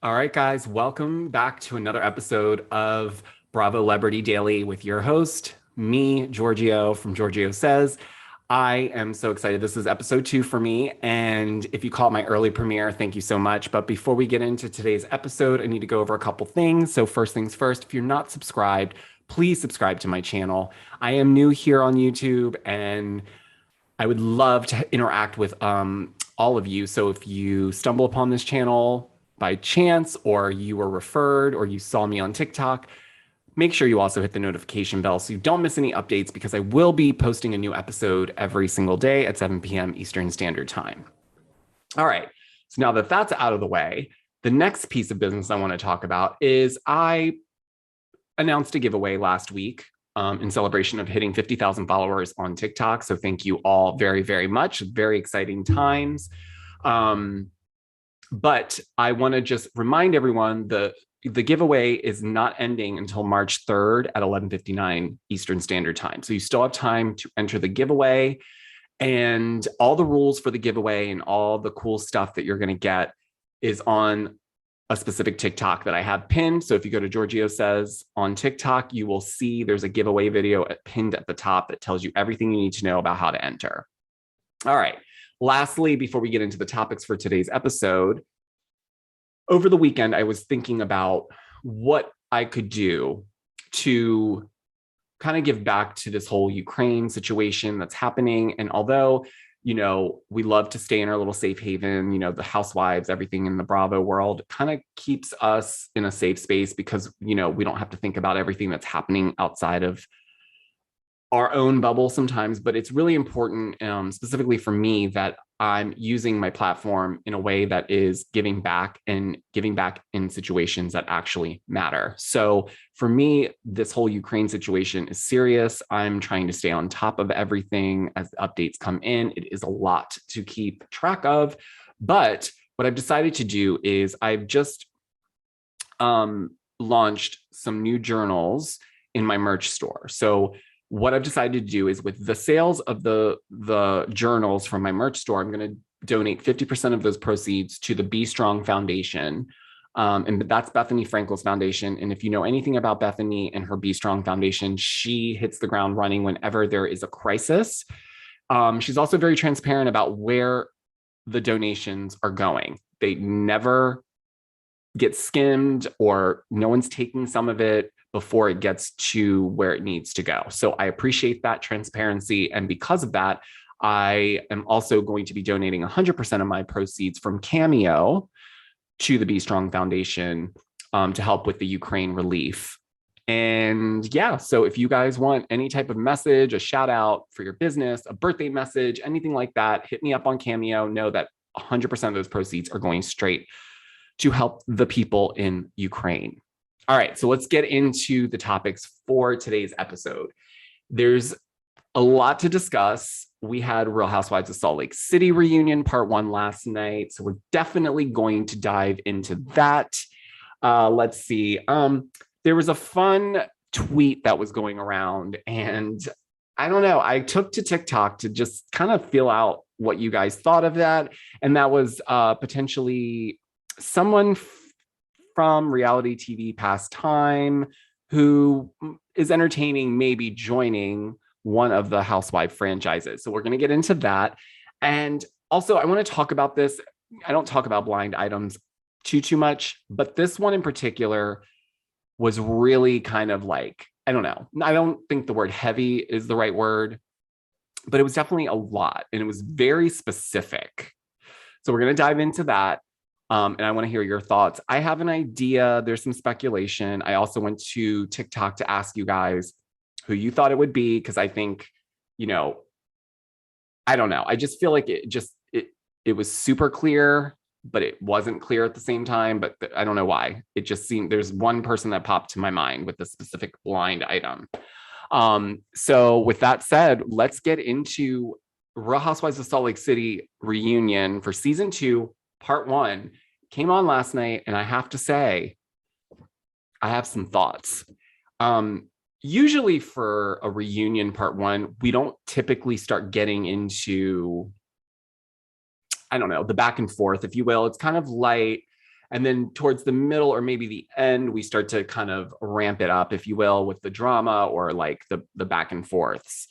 All right, guys, welcome back to another episode of Bravolebritea Daily with your host, me, Giorgio from Giorgio Says. I am so excited. This is episode 2 for me. And if you caught my early premiere, thank you so much. But before we get into today's episode, I need to go over a couple things. So first things first, if you're not subscribed, please subscribe to my channel. I am new here on YouTube and I would love to interact with all of you. So if you stumble upon this channel by chance, or you were referred, or you saw me on TikTok, make sure you also hit the notification bell so you don't miss any updates, because I will be posting a new episode every single day at 7 p.m. Eastern Standard Time. All right, so now that that's out of the way, the next piece of business I want to talk about is I announced a giveaway last week in celebration of hitting 50,000 followers on TikTok. So thank you all very, very much. Very exciting times. But I want to just remind everyone the giveaway is not ending until March 3rd at 11:59 Eastern Standard Time. So you still have time to enter the giveaway, and all the rules for the giveaway and all the cool stuff that you're going to get is on a specific TikTok that I have pinned. So if you go to Giorgio Says on TikTok, you will see there's a giveaway video pinned at the top that tells you everything you need to know about how to enter. All right. Lastly, before we get into the topics for today's episode, over the weekend, I was thinking about what I could do to kind of give back to this whole Ukraine situation that's happening. And although, we love to stay in our little safe haven, the housewives, everything in the Bravo world kind of keeps us in a safe space because, we don't have to think about everything that's happening outside of our own bubble sometimes. But it's really important, specifically for me, that I'm using my platform in a way that is giving back in situations that actually matter. So for me, this whole Ukraine situation is serious. I'm trying to stay on top of everything as the updates come in. It is a lot to keep track of. But what I've decided to do is I've just launched some new journals in my merch store. So what I've decided to do is, with the sales of the journals from my merch store, I'm going to donate 50% of those proceeds to the Be Strong Foundation. And that's Bethany Frankel's foundation. And if you know anything about Bethany and her Be Strong Foundation, she hits the ground running whenever there is a crisis. She's also very transparent about where the donations are going. They never get skimmed, or no one's taking some of it before it gets to where it needs to go. So I appreciate that transparency. And because of that, I am also going to be donating 100% of my proceeds from Cameo to the Be Strong Foundation to help with the Ukraine relief. And yeah, so if you guys want any type of message, a shout out for your business, a birthday message, anything like that, hit me up on Cameo. Know that 100% of those proceeds are going straight to help the people in Ukraine. All right, so let's get into the topics for today's episode. There's a lot to discuss. We had Real Housewives of Salt Lake City reunion part 1 last night, so we're definitely going to dive into that. Let's see. There was a fun tweet that was going around, and I don't know, I took to TikTok to just kind of feel out what you guys thought of that. And that was potentially someone from reality TV past time who is entertaining, maybe joining one of the Housewife franchises. So we're going to get into that. And also, I want to talk about this. I don't talk about blind items too much, but this one in particular was really kind of like, I don't know. I don't think the word heavy is the right word, but it was definitely a lot, and it was very specific. So we're going to dive into that. And I want to hear your thoughts. I have an idea. There's some speculation. I also went to TikTok to ask you guys who you thought it would be, because I think, I don't know. I just feel like it was super clear, but it wasn't clear at the same time. But I don't know why. It just seemed there's one person that popped to my mind with a specific blind item. So with that said, let's get into Real Housewives of Salt Lake City reunion for season 2. Part 1 came on last night, and I have to say, I have some thoughts. Usually for a reunion part 1, we don't typically start getting into, I don't know, the back and forth, if you will. It's kind of light. And then towards the middle or maybe the end, we start to kind of ramp it up, if you will, with the drama or like the back and forths.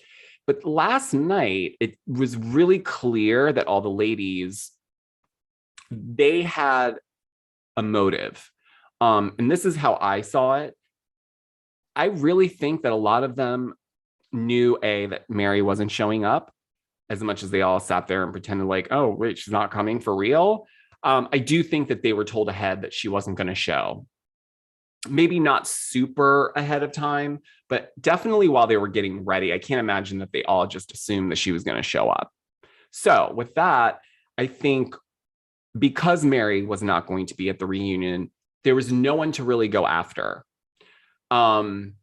But last night, it was really clear that all the ladies, they had a motive. And this is how I saw it. I really think that a lot of them knew that Mary wasn't showing up, as much as they all sat there and pretended like, oh, wait, she's not coming for real. I do think that they were told ahead that she wasn't going to show. Maybe not super ahead of time, but definitely while they were getting ready. I can't imagine that they all just assumed that she was going to show up. So with that, I think because Mary was not going to be at the reunion, there was no one to really go after. And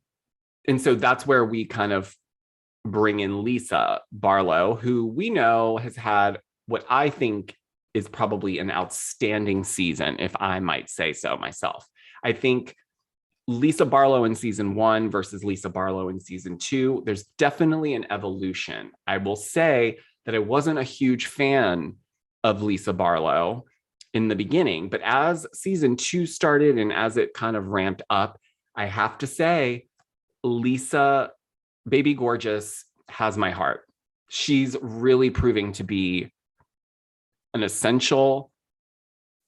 so that's where we kind of bring in Lisa Barlow, who we know has had what I think is probably an outstanding season, if I might say so myself. I think Lisa Barlow in season 1 versus Lisa Barlow in season 2, there's definitely an evolution. I will say that I wasn't a huge fan of Lisa Barlow in the beginning, but as season 2 started and as it kind of ramped up, I have to say, Lisa, Baby Gorgeous, has my heart. She's really proving to be an essential,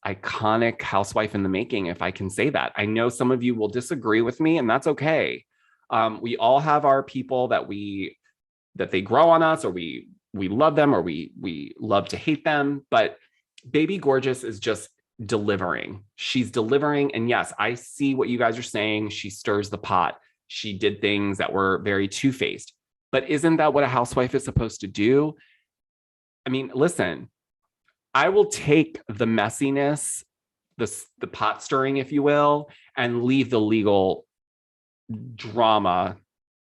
iconic housewife in the making, if I can say that. I know some of you will disagree with me, and that's okay. We all have our people that they grow on us, or we love them, or we love to hate them. But Baby Gorgeous is just delivering. She's delivering. And yes, I see what you guys are saying. She stirs the pot. She did things that were very two-faced. But isn't that what a housewife is supposed to do? I mean, listen, I will take the messiness, the pot stirring, if you will, and leave the legal drama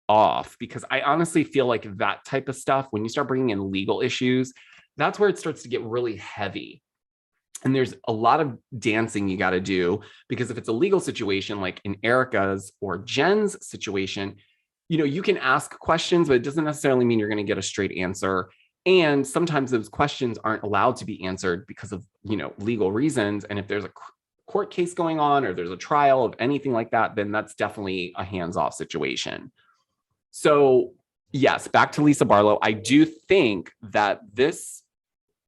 off, because I honestly feel like that type of stuff, when you start bringing in legal issues, that's where it starts to get really heavy. And there's a lot of dancing you got to do, because if it's a legal situation, like in Erica's or Jen's situation, you can ask questions, but it doesn't necessarily mean you're going to get a straight answer. And sometimes those questions aren't allowed to be answered because of, legal reasons. And if there's a court case going on, or there's a trial of anything like that, then that's definitely a hands-off situation. So yes, back to Lisa Barlow. I do think that this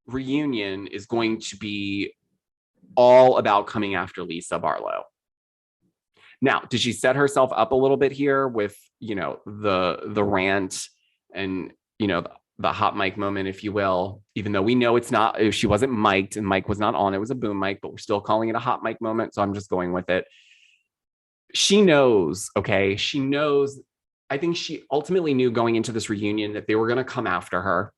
reunion is going to be all about coming after Lisa Barlow. Now, did she set herself up a little bit here with, the rant and, the hot mic moment, if you will, even though we know it's not, she wasn't mic'd and mic was not on, it was a boom mic, but we're still calling it a hot mic moment. So I'm just going with it. She knows, okay? She knows. I think she ultimately knew going into this reunion that they were going to come after her.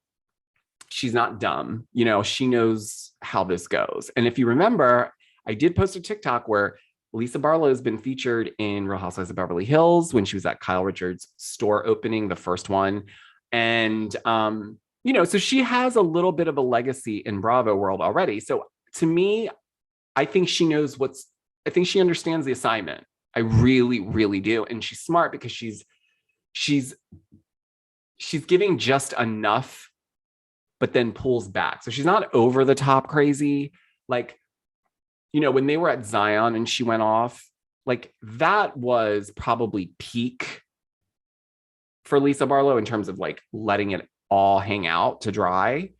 She's not dumb. She knows how this goes. And if you remember, I did post a TikTok where Lisa Barlow has been featured in Real Housewives of Beverly Hills when she was at Kyle Richards' store opening, the first one. And, so she has a little bit of a legacy in Bravo world already. So to me, I think she knows I think she understands the assignment. I really, really do. And she's smart because she's giving just enough, but then pulls back. So she's not over the top crazy. Like, when they were at Zion and she went off, like that was probably peak for Lisa Barlow in terms of like letting it all hang out to dry.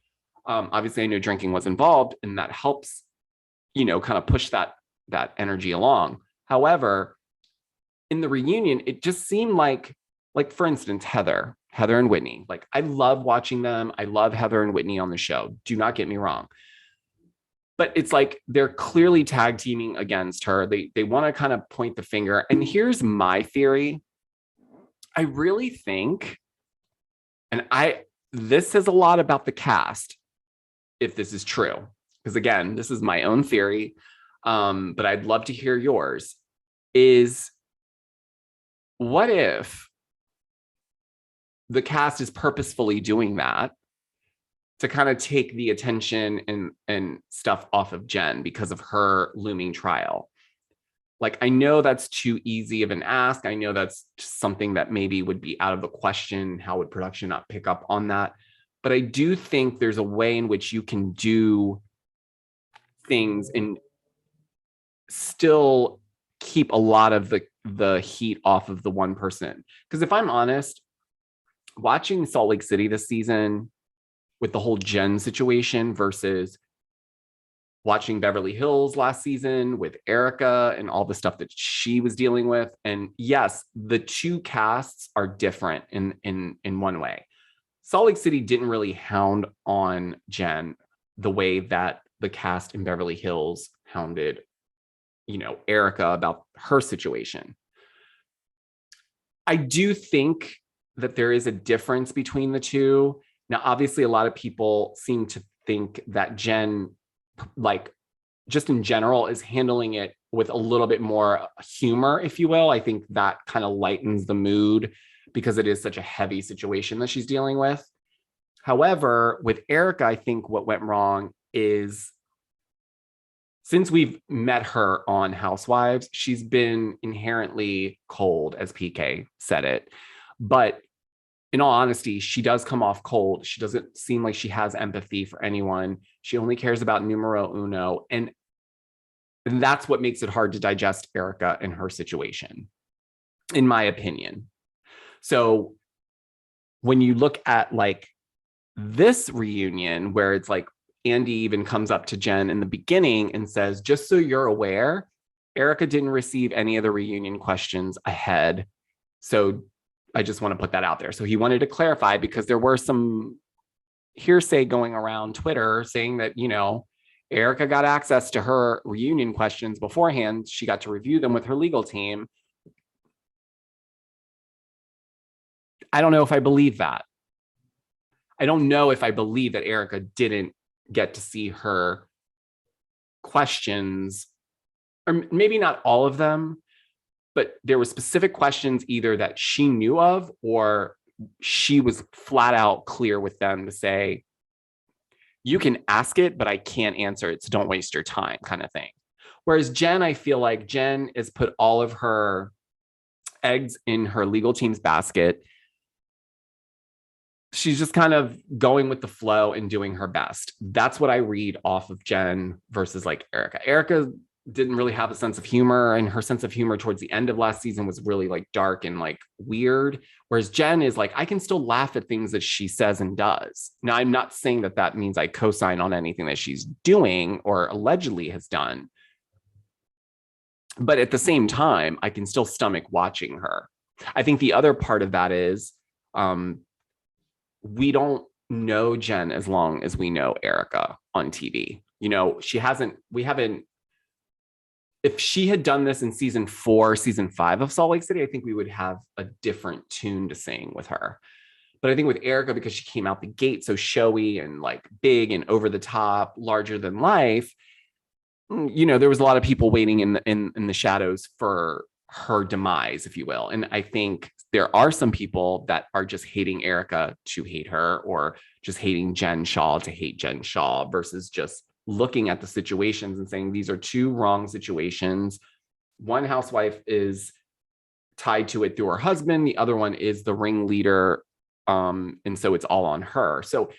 Obviously I know drinking was involved, and that helps, kind of push that energy along. However, in the reunion, it just seemed like for instance, Heather and Whitney, like I love watching them. I love Heather and Whitney on the show. Do not get me wrong. But it's like they're clearly tag teaming against her. They want to kind of point the finger. And here's my theory. I really think, and this says a lot about the cast, if this is true, because again, this is my own theory, but I'd love to hear yours, is what if the cast is purposefully doing that to kind of take the attention and stuff off of Jen because of her looming trial? Like, I know that's too easy of an ask. I know that's something that maybe would be out of the question. How would production not pick up on that? But I do think there's a way in which you can do things still keep a lot of the heat off of the one person. Because if I'm honest, watching Salt Lake City this season with the whole Jen situation versus watching Beverly Hills last season with Erica and all the stuff that she was dealing with. And yes, the two casts are different in one way. Salt Lake City didn't really hound on Jen the way that the cast in Beverly Hills hounded, Erica about her situation. I do think that there is a difference between the two. Now, obviously, a lot of people seem to think that Jen, like, just in general, is handling it with a little bit more humor, if you will. I think that kind of lightens the mood because it is such a heavy situation that she's dealing with. However, with Erica, I think what went wrong is, since we've met her on Housewives, she's been inherently cold, as PK said it. But in all honesty, she does come off cold. She doesn't seem like she has empathy for anyone. She only cares about numero uno. And that's what makes it hard to digest Erica and her situation, in my opinion. So when you look at like this reunion, where it's like Andy even comes up to Jen in the beginning and says, just so you're aware, Erica didn't receive any of the reunion questions ahead. So I just want to put that out there. So he wanted to clarify, because there were some hearsay going around Twitter saying that, Erica got access to her reunion questions beforehand. She got to review them with her legal team. I don't know if I believe that. I don't know if I believe that Erica didn't get to see her questions, or maybe not all of them, but there were specific questions either that she knew of, or she was flat out clear with them to say, you can ask it, but I can't answer it, so don't waste your time, kind of thing. Whereas Jen, I feel like Jen has put all of her eggs in her legal team's basket. She's just kind of going with the flow and doing her best. That's what I read off of Jen versus like Erica. Erica didn't really have a sense of humor, and her sense of humor towards the end of last season was really like dark and like weird. Whereas Jen is like, I can still laugh at things that she says and does. Now, I'm not saying that that means I co-sign on anything that she's doing or allegedly has done. But at the same time, I can still stomach watching her. I think the other part of that is, we don't know Jen as long as we know Erica on TV. We haven't, if she had done this in season 4, season 5 of Salt Lake City, I think we would have a different tune to sing with her. But I think with Erica, because she came out the gate so showy and like big and over the top, larger than life, there was a lot of people waiting in the shadows for her demise, if you will. And I think there are some people that are just hating Erica to hate her, or just hating Jen Shah to hate Jen Shah, versus just looking at the situations and saying these are two wrong situations. One housewife is tied to it through her husband. The other one is the ringleader. And so it's all on her. So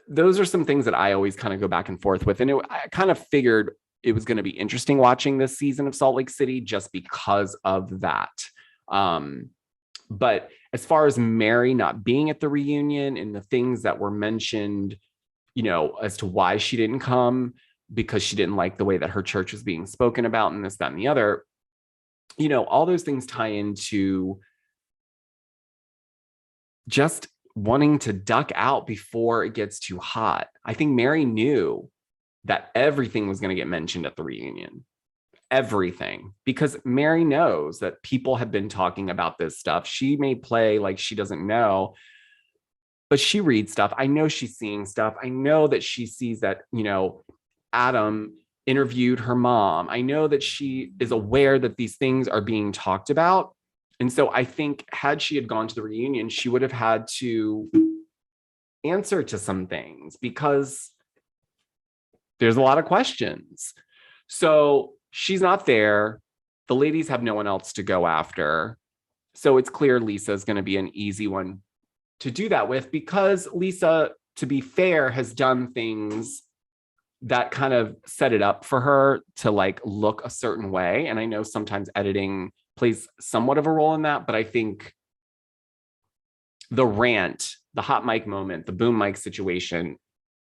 those are some things that I always kind of go back and forth with. And I kind of figured it was going to be interesting watching this season of Salt Lake City just because of that. But as far as Mary not being at the reunion and the things that were mentioned, as to why she didn't come, because she didn't like the way that her church was being spoken about and this, that, and the other, all those things tie into just wanting to duck out before it gets too hot. I think Mary knew that everything was going to get mentioned at the reunion. Everything, because Mary knows that people have been talking about this stuff. She may play like she doesn't know, but she reads stuff. I know she's seeing stuff. I know that she sees that, Adam interviewed her mom. I know that she is aware that these things are being talked about. And so I think had she had gone to the reunion, she would have had to answer to some things, because there's a lot of questions. So she's not there. The ladies have no one else to go after. So it's clear Lisa is going to be an easy one to do that with, because Lisa, to be fair, has done things that kind of set it up for her to like look a certain way. And I know sometimes editing plays somewhat of a role in that, but I think the rant, the hot mic moment, the boom mic situation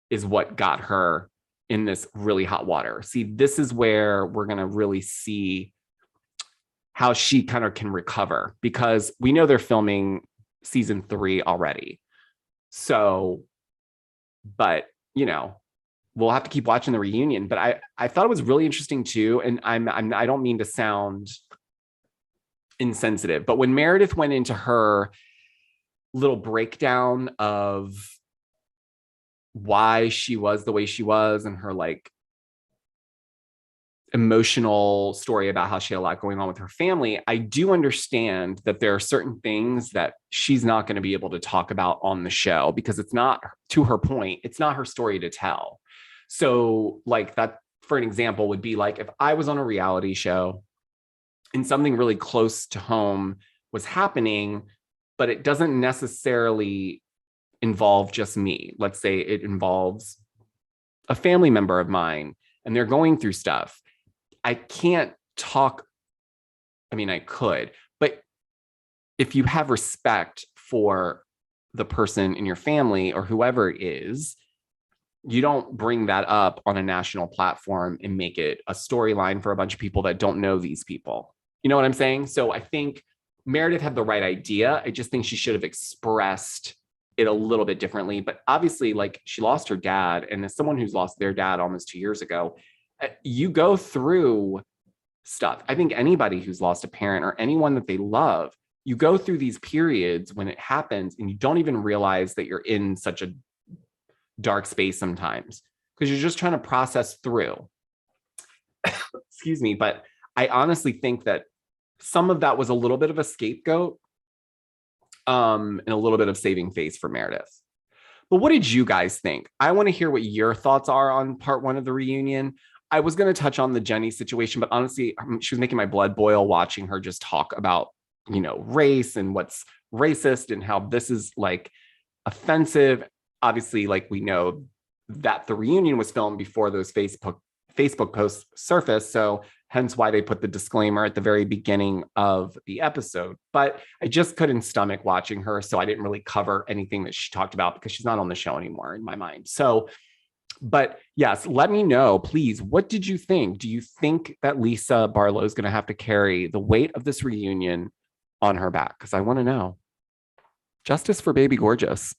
is what got her in this really hot water. See, this is where we're going to really see how she kind of can recover, because we know they're filming season 3 already. So, but you know, we'll have to keep watching the reunion. But I thought it was really interesting too. And I don't mean to sound insensitive, but when Meredith went into her little breakdown of why she was the way she was and her like emotional story about how she had a lot going on with her family, I do understand that there are certain things that she's not going to be able to talk about on the show because it's not, to her point, it's not her story to tell. So like that, for an example, would be like if I was on a reality show and something really close to home was happening, but it doesn't necessarily involve just me. Let's say it involves a family member of mine and they're going through stuff. I can't talk. I mean, I could, but if you have respect for the person in your family or whoever it is, you don't bring that up on a national platform and make it a storyline for a bunch of people that don't know these people. You know what I'm saying? So I think Meredith had the right idea. I just think she should have expressed it a little bit differently. But obviously, like, she lost her dad. And as someone who's lost their dad almost 2 years ago, you go through stuff. I think anybody who's lost a parent or anyone that they love, you go through these periods when it happens and you don't even realize that you're in such a dark space sometimes because you're just trying to process through. Excuse me. But I honestly think that some of that was a little bit of a scapegoat and a little bit of saving face for Meredith. But what did you guys think? I want to hear what your thoughts are on part 1 of the reunion. I was going to touch on the Jenny situation, but honestly, she was making my blood boil watching her just talk about, you know, race and what's racist and how this is like offensive. Obviously, like, we know that the reunion was filmed before those Facebook posts surfaced. So hence why they put the disclaimer at the very beginning of the episode. But I just couldn't stomach watching her. So I didn't really cover anything that she talked about because she's not on the show anymore in my mind. So, but yes, let me know, please. What did you think? Do you think that Lisa Barlow is going to have to carry the weight of this reunion on her back? Because I want to know. Justice for Baby Gorgeous.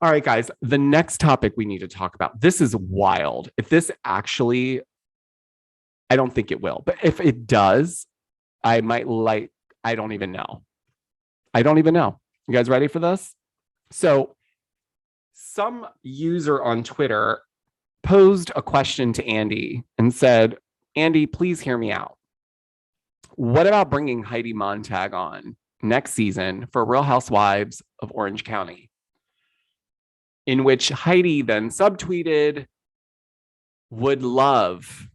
All right, guys, the next topic we need to talk about. This is wild. If this actually, I don't think it will, but if it does, I might like, I don't even know. You guys ready for this? So some user on Twitter posed a question to Andy and said, Andy, please hear me out. What about bringing Heidi Montag on next season for Real Housewives of Orange County? In which Heidi then subtweeted, would love,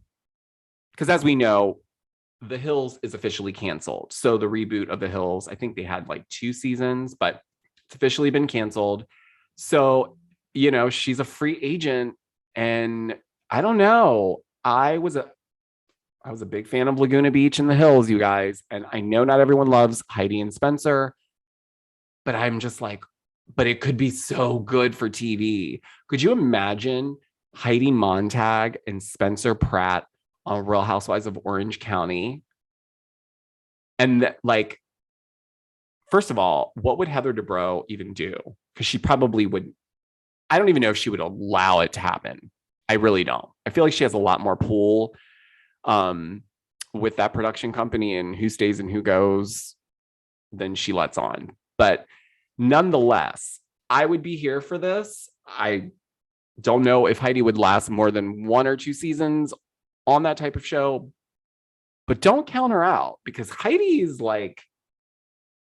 because as we know, The Hills is officially canceled. So the reboot of The Hills, I think they had like 2 seasons, but it's officially been canceled. So, you know, she's a free agent. And I don't know. I was a big fan of Laguna Beach and The Hills, you guys. And I know not everyone loves Heidi and Spencer, but I'm just like, but it could be so good for TV. Could you imagine Heidi Montag and Spencer Pratt on Real Housewives of Orange County? And like, first of all, what would Heather Dubrow even do? Because she probably would, I don't even know if she would allow it to happen. I really don't. I feel like she has a lot more pull with that production company and who stays and who goes than she lets on. But nonetheless, I would be here for this. I don't know if Heidi would last more than 1 or 2 seasons on that type of show, but don't count her out because Heidi is like,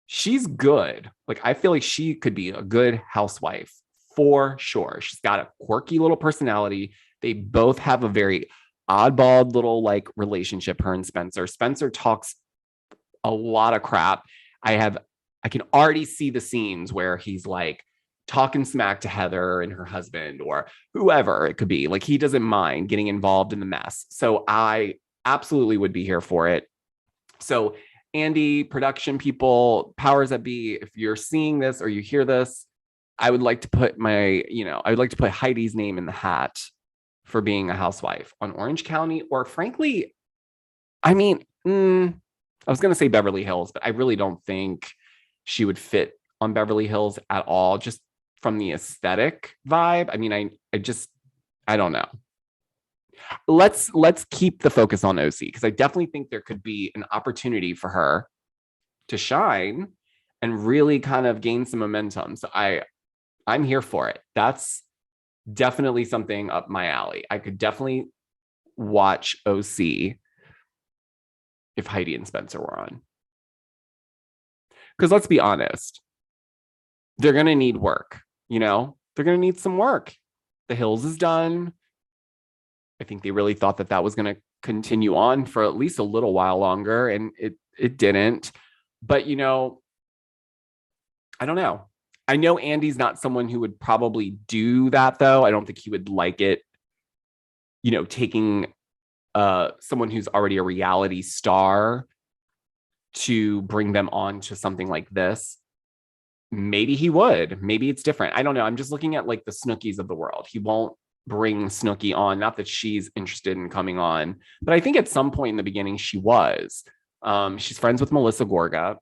she's good. Like, I feel like she could be a good housewife for sure. She's got a quirky little personality. They both have a very oddball little like relationship, her and Spencer. Spencer talks a lot of crap. I can already see the scenes where he's like, talking smack to Heather and her husband or whoever it could be. Like, he doesn't mind getting involved in the mess. So I absolutely would be here for it. So Andy, production people, powers that be, if you're seeing this or you hear this, I would like to put I would like to put Heidi's name in the hat for being a housewife on Orange County, or frankly, I mean, I was going to say Beverly Hills, but I really don't think she would fit on Beverly Hills at all, just from the aesthetic vibe. I mean, I don't know. Let's keep the focus on OC, because I definitely think there could be an opportunity for her to shine and really kind of gain some momentum. So I'm here for it. That's definitely something up my alley. I could definitely watch OC if Heidi and Spencer were on. Because let's be honest, they're going to need work, they're going to need some work. The Hills is done. I think they really thought that was going to continue on for at least a little while longer, and it didn't. But, I don't know. I know Andy's not someone who would probably do that, though. I don't think he would like it, taking someone who's already a reality star to bring them on to something like this. Maybe he would. Maybe it's different. I don't know. I'm just looking at like the Snookies of the world. He won't bring Snooki on. Not that she's interested in coming on, but I think at some point in the beginning she was. She's friends with Melissa Gorga.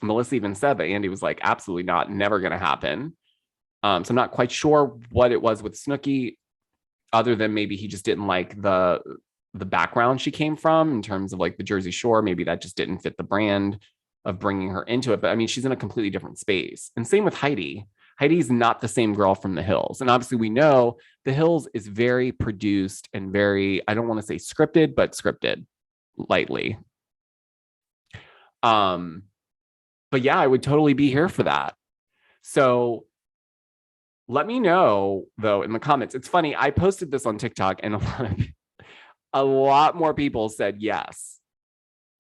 Melissa even said that Andy was like, absolutely not, never going to happen. So I'm not quite sure what it was with Snooki, other than maybe he just didn't like the background she came from in terms of like the Jersey Shore. Maybe that just didn't fit the brand of bringing her into it. But I mean, she's in a completely different space. And same with Heidi. Heidi's not the same girl from the Hills. And obviously we know the Hills is very produced and very, I don't want to say scripted, but scripted lightly. But yeah, I would totally be here for that. So let me know though in the comments. It's funny, I posted this on TikTok and a lot more people said yes,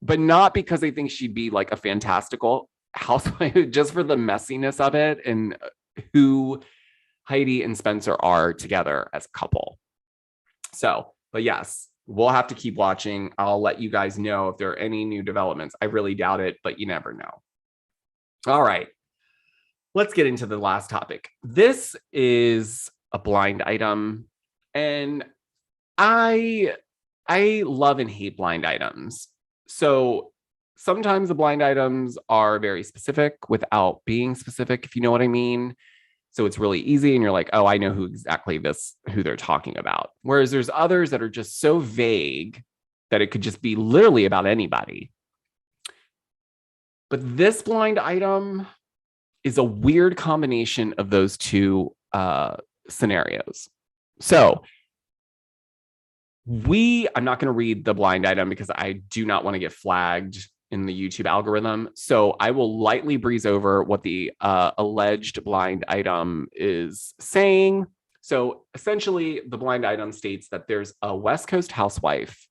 but not because they think she'd be like a fantastical housewife, just for the messiness of it and who Heidi and Spencer are together as a couple. So, but yes, we'll have to keep watching. I'll let you guys know if there are any new developments. I really doubt it, but you never know. All right, let's get into the last topic. This is a blind item, and I love and hate blind items. So sometimes the blind items are very specific without being specific, if you know what I mean. So it's really easy and you're like, oh, I know who they're talking about. Whereas there's others that are just so vague that it could just be literally about anybody. But this blind item is a weird combination of those two scenarios. So I'm not going to read the blind item because I do not want to get flagged in the YouTube algorithm. So I will lightly breeze over what the alleged blind item is saying. So essentially, the blind item states that there's a West Coast housewife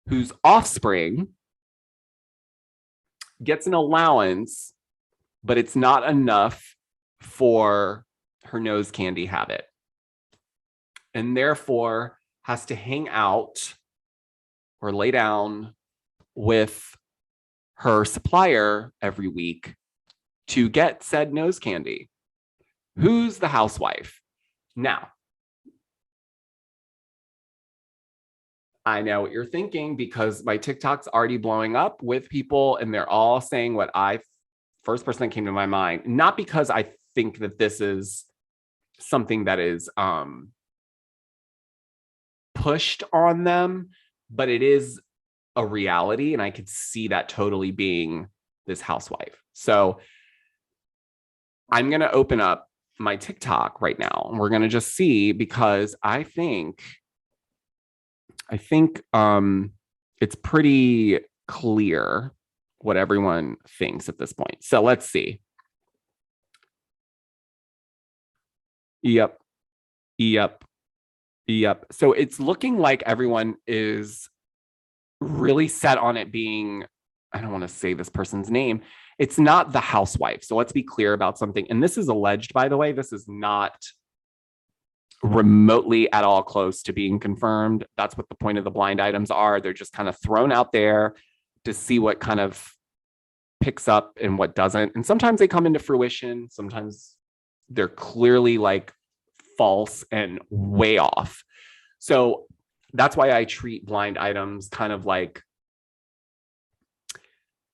whose offspring gets an allowance, but it's not enough for her nose candy habit, and therefore has to hang out or lay down with her supplier every week to get said nose candy. Who's the housewife? Now, I know what you're thinking, because my TikTok's already blowing up with people and they're all saying what first person that came to my mind, not because I think that this is something that is pushed on them, but it is a reality, and I could see that totally being this housewife. So I'm going to open up my TikTok right now and we're going to just see, because I think it's pretty clear what everyone thinks at this point. So let's see. Yep. So it's looking like everyone is really set on it being, I don't want to say this person's name. It's not the housewife. So let's be clear about something. And this is alleged, by the way. This is not remotely at all close to being confirmed. That's what the point of the blind items are. They're just kind of thrown out there to see what kind of picks up and what doesn't. And sometimes they come into fruition. Sometimes they're clearly like false and way off. So that's why I treat blind items kind of like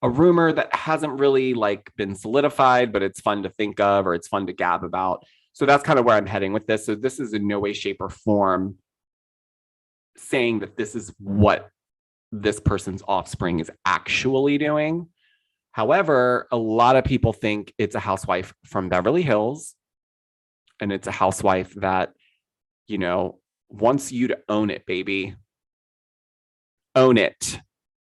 a rumor that hasn't really like been solidified, but it's fun to think of, or it's fun to gab about. So that's kind of where I'm heading with this. So this is in no way, shape, or form saying that this is what this person's offspring is actually doing. However, a lot of people think it's a housewife from Beverly Hills, and it's a housewife that, you know, wants you to own it, baby. Own it.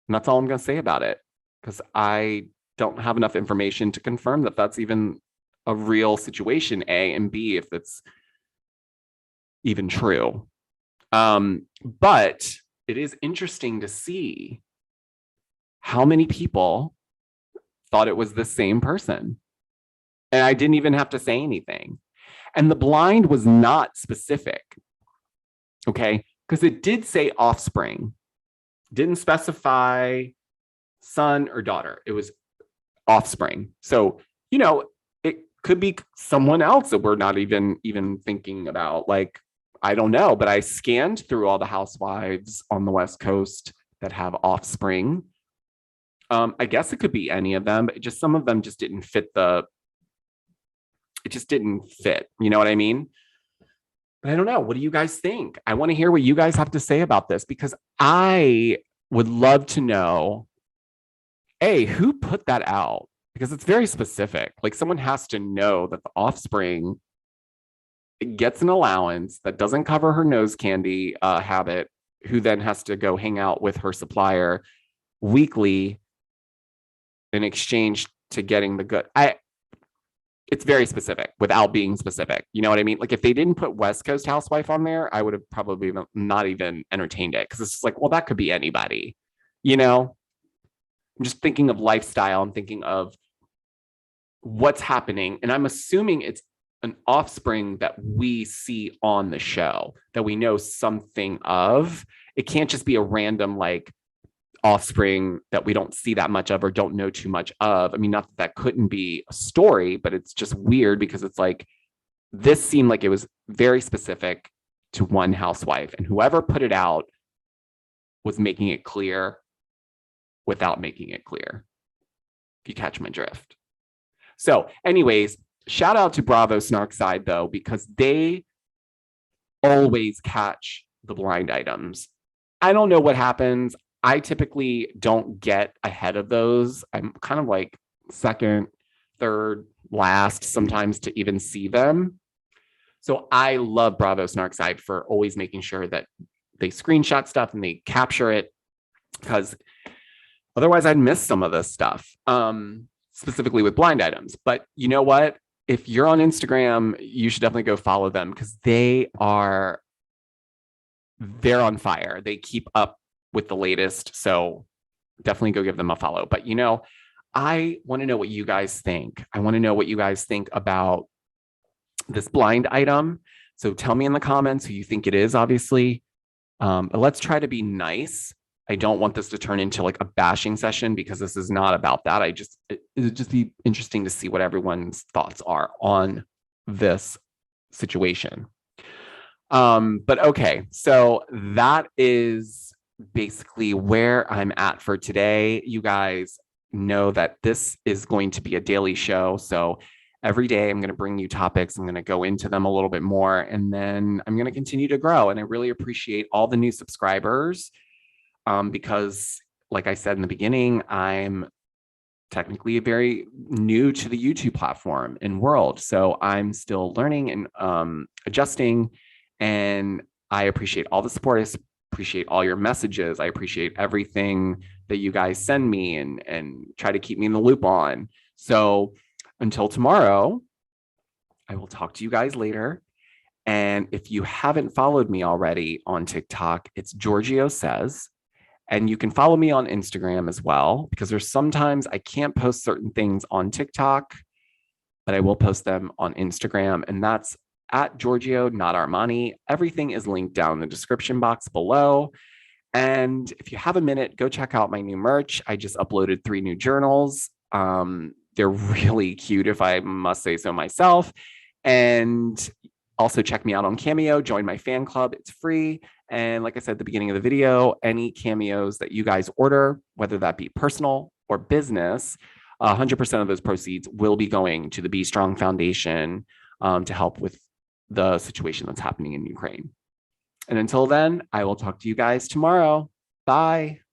And that's all I'm going to say about it, because I don't have enough information to confirm that that's even a real situation, A, and B, if that's even true. But it is interesting to see how many people thought it was the same person. And I didn't even have to say anything. And the blind was not specific, okay? Because it did say offspring. Didn't specify son or daughter. It was offspring. So, you know, it could be someone else that we're not even thinking about. Like, I don't know, but I scanned through all the housewives on the West Coast that have offspring. I guess it could be any of them, but just some of them just didn't fit it just didn't fit. You know what I mean? But I don't know. What do you guys think? I want to hear what you guys have to say about this, because I would love to know, A, who put that out? Because it's very specific. Like, someone has to know that the offspring gets an allowance that doesn't cover her nose candy habit, who then has to go hang out with her supplier weekly in exchange to getting the good. It's very specific without being specific. You know what I mean? Like, if they didn't put West Coast housewife on there, I would have probably not even entertained it, because it's just like, well, that could be anybody. You know, I'm just thinking of lifestyle. I'm thinking of what's happening. And I'm assuming it's an offspring that we see on the show, that we know something of. It can't just be a random like offspring that we don't see that much of or don't know too much of. I mean, not that that couldn't be a story, but it's just weird because it's like, this seemed like it was very specific to one housewife, and whoever put it out was making it clear without making it clear, if you catch my drift. So anyways, shout out to Bravo Snarkside though, because they always catch the blind items. I don't know what happens. I typically don't get ahead of those. I'm kind of like second, third, last sometimes to even see them. So I love Bravo Snarkside for always making sure that they screenshot stuff and they capture it, because otherwise I'd miss some of this stuff, specifically with blind items. But you know what? If you're on Instagram, you should definitely go follow them, because they're on fire. They keep up with the latest. So definitely go give them a follow. But, you know, I want to know what you guys think. I want to know what you guys think about this blind item. So tell me in the comments who you think it is, obviously. But let's try to be nice. I don't want this to turn into like a bashing session, because this is not about that. It would just be interesting to see what everyone's thoughts are on this situation. But okay, so that is basically where I'm at for today. You guys know that this is going to be a daily show. So every day I'm going to bring you topics. I'm going to go into them a little bit more, and then I'm going to continue to grow. And I really appreciate all the new subscribers, because like I said in the beginning, I'm technically very new to the YouTube platform and world. So I'm still learning and adjusting, and I appreciate all the support. I appreciate all your messages. I appreciate everything that you guys send me and try to keep me in the loop on. So until tomorrow, I will talk to you guys later. And if you haven't followed me already on TikTok, it's Giorgio Says. And you can follow me on Instagram as well, because there's sometimes I can't post certain things on TikTok, but I will post them on Instagram. And that's at Giorgio, not Armani. Everything is linked down in the description box below. And if you have a minute, go check out my new merch. I just uploaded 3 new journals. They're really cute, if I must say so myself. And also check me out on Cameo, join my fan club. It's free. And like I said at the beginning of the video, any cameos that you guys order, whether that be personal or business, 100% of those proceeds will be going to the Be Strong Foundation to help with the situation that's happening in Ukraine. And until then, I will talk to you guys tomorrow. Bye.